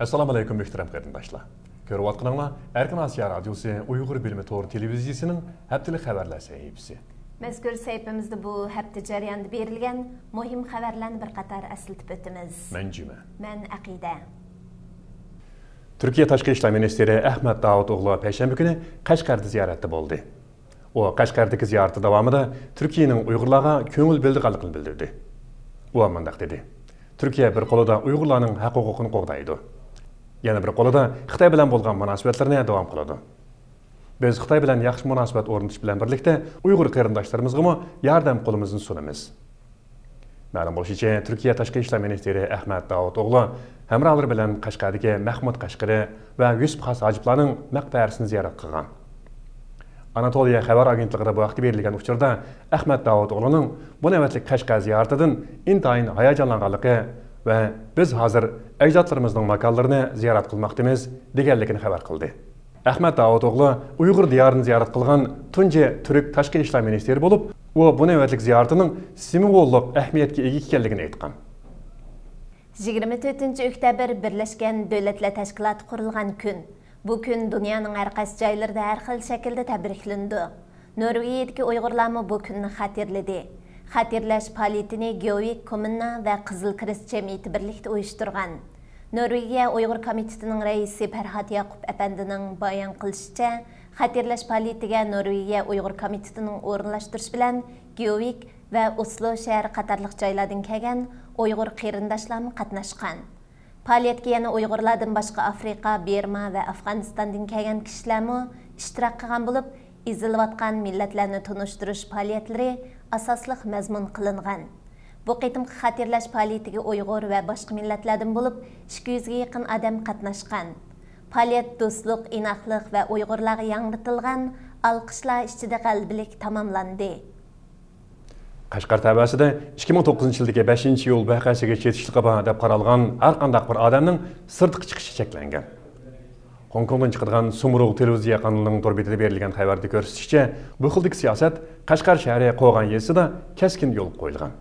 Assalamu alaikum muhtaram qarindoshlar. Ko'rib atqaninglar Erkin Asiya Radiosi Uyghur bilimi to'g'ri televiziyasining Heptilik Xewerler sahifasi. Mazkur sayfimizda bu hafta jarayonida berilgan muhim xabarlarni bir qator eslatib o'tamiz. Men Juma. Men Aqida. Türkiye Tashqi ishlar ministri Ahmad Davutoğlu payshanba kuni Qashqarda ziyoratda bo'ldi. O Qashqardagi ziyorati davomida Turkiyaning Uyg'urlarga ko'ngil bildirganligini bildirdi. U mundaq dedi: Türkiye bir qo'lida Uyg'urlarning haq-huquqini qo'g'daydi. Yana bir qo'lida Xitoy bilan bo'lgan munosabatlarni davom qiladi. Biz Xitoy bilan yaxshi munosabat o'rnatish bilan birlikda Uyg'ur qarindoshlarimizga yordam qo'limizni sunamiz. Ma'lum bo'lishicha, Turkiya Tashqi ishlar ministri Ahmad Davutoğlu hamrohlari bilan Qashqardagi Mahmud Qashqari va Yusuf Xas Hojiblarning maqbarasini ziyorat qilgan. Anatoliya xabar agentligida bu vaqtda berilgan uchurda Ahmad Davutoğlu'nun bu navbatlik Qashqar ziyoratidan intayin hayajonlanganligi va biz hozir ajdodlarimizning makonlarini ziyorat qilmoqdamiz deganligini xabar qildi. Ahmad Davutoğlu Uyg'ur diyorini ziyorat qilgan tunji Turk tashqi ishlar ministri bo'lib, u bu navbatlik ziyoratining simvollik ahamiyatga ega ekanligini aytgan. 24-oktyabr Birleşken Davlatlar Tashkiloti qurilgan kun. Bu kun dunyoning har qaysi joylarida har xil shaklda tabriklandi. Norvegiyadagi Uyg'urlar bu kunni xatirladi. Xatirlash faoliyatini Geovik Kommuna va Qizil Kirist jamiyati birlikda uyushtirgan. Norvegiya Uyg'ur komitetining raisi Farhod Yaqub apandining bayon qilishicha, xatirlash faoliyatiga Norvegiya Uyg'ur komitetining o'rinlashtirish bilan Geovik va Oslo shahar qatorliq joylardan kelgan Uyg'ur qarindoshlar qatnashgan. Faoliyatga yana Uyg'urlardan boshqa Afrika, Burma va Afg'onistondan kelgan kishilar ishtirok qilgan bo'lib, izilayotgan millatlarni tanishtirish faoliyatlari asosli mazmun qilingan. Bu qitimqi xatirlash faoliyatiga Uyg'ur va boshqa millatlardan bo'lib 200 ga yaqin odam qatnashgan. Faoliyat do'stlik, inoqlik va Uyg'urlarga yangitilgan olqishlar ichida g'albilik tamomlandi. Qashqar tabasida 2009-yildagi 5-yo'l voqeasiga chetishlik deb qaralgan har qanday bir odamning sirtqi chiqishi cheklangan. Hong Kongdan chiqadigan Sumrug televiziya kanalining to'rbetida berilgan xabarda ko'rsatishicha, bu xildagi siyosat Qashqar shahri qo'ygan yezida keskin yo'l qo'yilgan.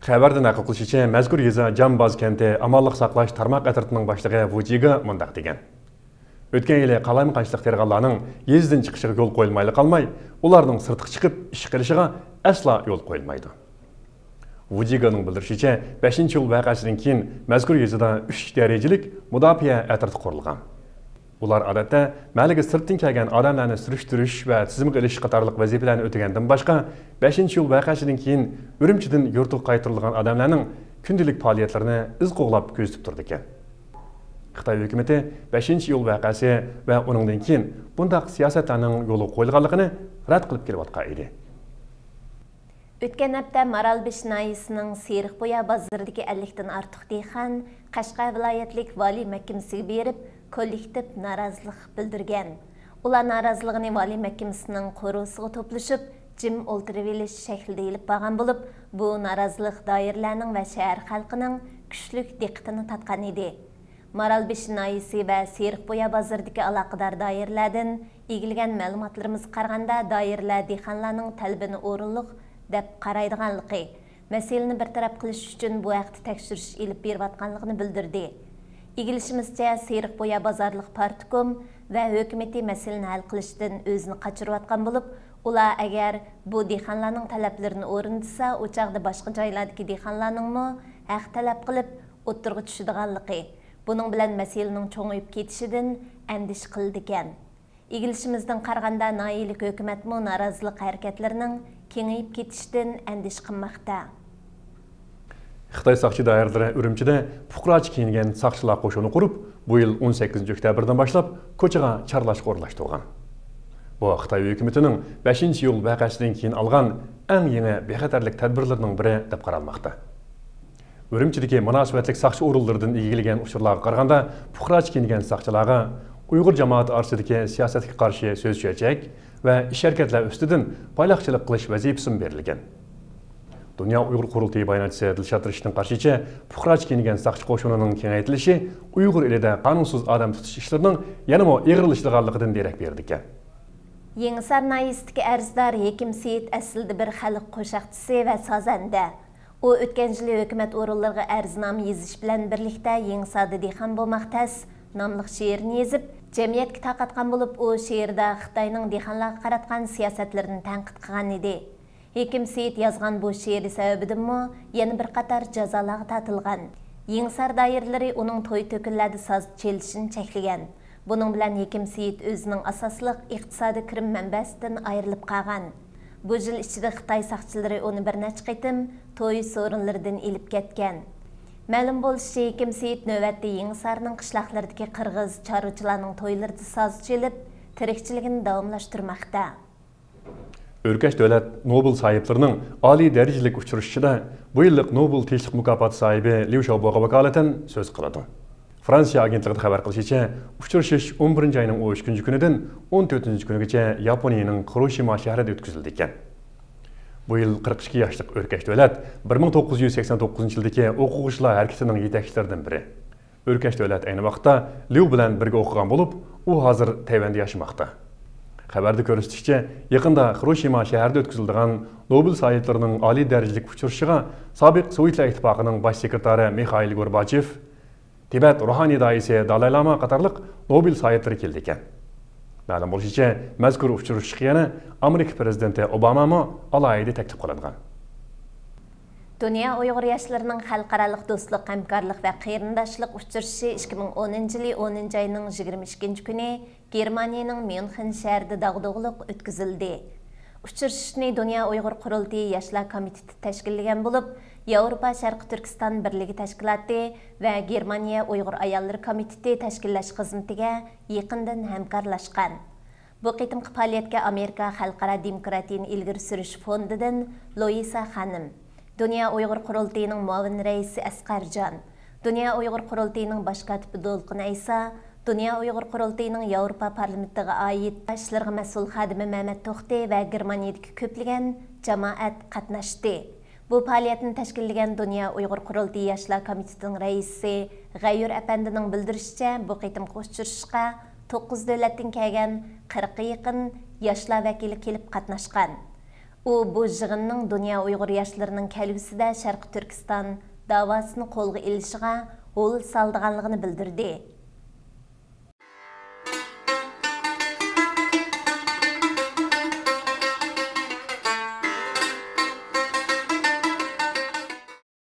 Xabarda naql qilishicha, mazkur yeza Jamboz kenti amonlik saqlash tarmoq atritining boshlig'i Vujiga mundaq degan: O'tgan yili qalamqanchilik terg'onlarning yezdan chiqishiga yo'l qo'yilmayli qolmay, ularning sirtqi chiqib ish qilishiga asla yo'l qo'yilmaydi. Vujiganing bildirishicha, 5-yo'l voqeasidan keyin mazkur yezada 3 darajalik mudofaa atriti qurilgan. Ular odatda maliga sirtdan kelgan odamlarni surishtirish va tizimga ilish qatorliq vazifalarni o'tagandan boshqa 5-yo'l voqeasidan keyin Urumchidan yurtiga qaytarilgan odamlarning kundalik faoliyatlarini iz qo'g'lab ko'zitib turdi ekan. Xitoy hukumati 5-yo'l voqeasi va uningdan keyin bundaq siyosatlarning yo'li qo'yilganligini rad qilib kelayotgan edi. O'tgan hafta Maralbesh noyisining Seriqbo'ya bozoridagi 50 dan ortiq dehqon Qashqar viloyatlik valiy mahkamasiga berib, kollektiv norozilik bildirgan. Ular noroziligini valiy mahkamasining qo'rusiga to'plashib, jim o'ltirib olish shaklida elib borgan bo'lib, bu norozilik doirlarning va shahar xalqining kuchli diqqatini tortgan edi. Maralbesh noyisi va Seriqbo'ya bozoridagi aloqador doirlardan egilgan ma'lumotlarimiz qaraganda, doirlar dehqonlarning talabini o'rinliq deb qaraydiganligi, masalani bartaraf qilish uchun bu vaqtda tekshirish elib berayotganligini bildirdi. Egilishimizcha, Seriqbo'ya bozorliq partikom va hukumati masalani hal qilishdan o'zini qochirayotgan bo'lib, ular agar bu dehqonlarning talablarini o'rnatsa, u chaqda boshqa joylardagi dehqonlarning haq talab qilib o'tirg'i tushadiganligi, buning bilan masalaning cho'ng'ib ketishidan andish qildi ekan. Egilishimizdan qaraganda, noyilik hukumat norozilik harakatlarining kengayib ketishidan andish qilmoqda. Xitoy soqchi doiralari Urumchida fuqarochi kiyingan soqchilar qo'shini qurib, bu yil 18-oktyabrdan boshlab ko'chaga charlashga o'rlashtirgan. Bu Xitoy hukumatining 5-yo'l voqeasidan keyin olgan eng yangi bexatarlik tadbirlarining biri deb qaralmoqda. Urumchidagi munosabatlik soqchi o'rinlaridan egilgan uchurlarga qaraganda, fuqarochi kiyingan soqchilarga Uyg'ur jamoati orasidagi siyosatga qarshi so'z so'zlashak va ish harakatlari ustidan bayloqchilik qilish vazifasi berilgan. Dünya Uyghur qurultayı bayonotchisi Dilshod Rishning qarshicha, fuqarochi kiyingan soqchi qo'shinining kengaytirilishi Uyg'ur elida qonunsiz odam tutish ishlarining yanada og'irlashganligidan derak berdi ekan. Yangisar noyisidagi arzdor Hekim Seyit aslida bir xalq qo'shiqchisi va sozanda. U o'tgan yili hökumət orunlarına arznoma yezish bilan birlikdə Yengsada dexan bolmaq təs nomli she'rni yezib, jamiyatga taqatgan bo'lib, u she'rda Xitoyning dexanlarga qaratgan siyosatlarini tanqid qilgan edi. Hekim Seyit yazgan bu she'ri sababidanmi yana bir qator jazolarga tortilgan. Yengsar doiralari uning to'y to'kinlarda soz chelishini cheklagan. Buning bilan Hekim Seyit o'zining asosliq iqtisodiy kirim manbasidan ayrilib qolgan. Bu yil ichida Xitoy saqchilari uni bir necha qitim to'y so'rinlaridan ilib ketgan. Ma'lum bo'lishicha, Hekim Seyit navbatda Yengsarning qishloqlaridagi qirg'iz chorvachilarning to'ylarida soz chelib, tirikchiligini davomlashtirmoqda. Örkeş Devlet Nobel sahiplerinin Ali dereceli uçuruşçuda bu yıllık Nobel Tinchlik mukofoti sahibi Liu Xiaobo'ga vakaleten söz qiladi. Fransiya agentliği xabar qilishicha, uçuruşuş 11 ayning 13 kunidan 14 kunigacha Yaponiyaning Hiroshima shahrida o'tkazildi ekan. Bu yil 42 yoshlik Örkeş Devlet 1989 yildagi o'quvchilar harakatining yetakchilaridan biri. Örkeş Devlet ayni vaqtda Liu bilan birga o'qigan bo'lib, u hozir Tayvanda yashamoqda. Xabarda ko'rsatishicha, yaqinda Hiroshima shahrida o'tkazilgan Nobel sohiblarining oliy darajalik uchrashishiga sobiq Sovetlar ittifoqining bosh sekretari Mikhail Gorbachev, Tibet ruhoniy doisi Dalay Lama qatorliq Nobel sohiblari keldi ekan. Ma'lum bo'lishicha, mazkur uchrashishga yana Amerika prezidenti Obama alohida taklif qilingan. Dünya Uyghur yaşlarının xalqaralıq dostluq, hamkorlik və qarindoshlik uchrashishi 2010 yili 10 ayning 22 kuni Germaniyaning München shahrida dag'dug'liq o'tkazildi. Uchrashishni Dünya Uyghur qurultiyi yoshlar komiteti tashkillagan bo'lib, Yevropa Sharqi Turkiston birligi tashkiloti va Germaniya Uyghur ayollar komiteti tashkillash xizmatiga yaqindan hamkorlashgan. Bu qitimqi faoliyatga Amerika Xalqaro demokratiyani ilgari surish fondidan Loisa xonim, Dünya Uyghur qurultiyining muavin raisi Asqarjon, Dünya Uyghur qurultiyining bosh kotibi Dolqin Aysa, Dünya Uyghur qurultiyining Yevropa parlamentiga oid ishlarga mas'ul xodimi Mehmet To'xti va Germaniyadagi ko'plagan jamoat qatnashdi. Bu faoliyatni tashkillagan Dünya Uyghur qurultiyi yoshlar komitetining raisi G'ayur apandining bildirishicha, bu qitimqi uchrashishga 9 davlatdan kelgan 40 ga yaqin yoshlar vakili kelib qatnashgan. U bu yig'inning Dünya Uyghur yoshlarining kelgusida Sharqi Turkiston davosini qo'lga ilishiga yo'l soldiganligini bildirdi.